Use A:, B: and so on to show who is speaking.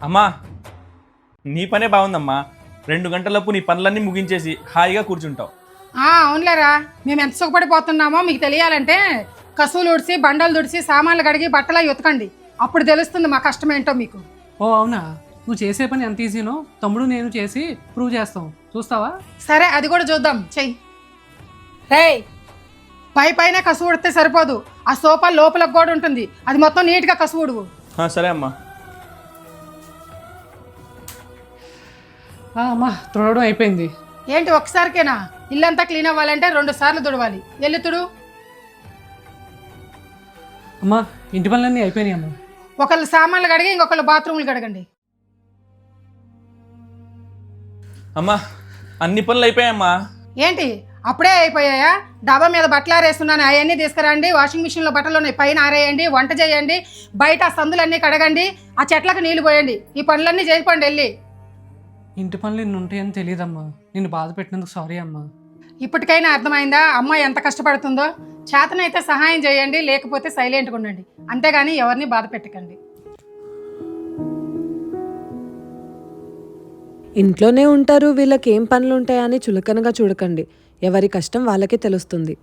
A: అమ్మా నీ పనే బాగుందమ్మా. 2 గంటలపు నీ పనులన్నీ ముగించేసి హాయిగా కూర్చుంటావు.
B: అవునులేరా, మేము ఎంత సుఖపడిపోతున్నామో మీకు తెలియాలంటే కసువులు ఉడిసి బండలు దుడిసి సామాన్లు కడిగి బట్టలు అవి ఉతకండి. అప్పుడు తెలుస్తుంది మా కష్టం ఏంటో మీకు.
C: ఓ అవునా, నువ్వు చేసే పని ఎంత ఈజీనో తమ్ముడు నేను చేసి ప్రూవ్ చేస్తాం, చూస్తావా?
B: సరే, అది కూడా చూద్దాం, చెయ్యి. రేయ్, పైన కసువు ఉడితే సరిపోదు, ఆ సోఫా లోపలకు కూడా ఉంటుంది, అది మొత్తం నీట్గా కసువు ఉడువు.
A: సరే అమ్మా.
C: అమ్మా తుడవడం అయిపోయింది.
B: ఏంటి ఒక్కసారికేనా? ఇల్లంతా క్లీన్ అవ్వాలంటే 2 సార్లు తుడవాలి. ఎల్లు తుడు.
C: అమ్మా ఇంటి పనులన్నీ అయిపోయినాయి అమ్మా.
B: ఒకళ్ళు సామాన్లు కడిగి ఇంకొకళ్ళు బాత్రూమ్లు కడగండి.
A: అమ్మా అన్ని పనులు అయిపోయాయమ్మా.
B: ఏంటి అప్పుడే అయిపోయాయా? డాబా మీద బట్టలు ఆరేస్తున్నాను, అవన్నీ తీసుకురండి. వాషింగ్ మిషన్లో బట్టలు ఉన్నాయి, పైన ఆరేయండి. వంట చేయండి, బయట ఆ సందులన్నీ కడగండి, ఆ చెట్లకు నీళ్లు పోయండి. ఈ పనులన్నీ చేయిపోండి వెళ్ళి.
C: ఇంటి పనులు ఇన్ని ఉంటాయని తెలియదమ్మా, నిన్ను బాధ పెట్టినందుకు సారీ అమ్మా.
B: ఇప్పటికైనా అర్థమైందా అమ్మ ఎంత కష్టపడుతుందో? చేతనైతే సహాయం చేయండి, లేకపోతే సైలెంట్గా ఉండండి, అంతేగాని ఎవరిని బాధ పెట్టకండి.
D: ఇంట్లోనే ఉంటారు, వీళ్ళకి ఏం పనులుంటాయని చులకనగా చూడకండి. ఎవరి కష్టం వాళ్ళకే తెలుస్తుంది.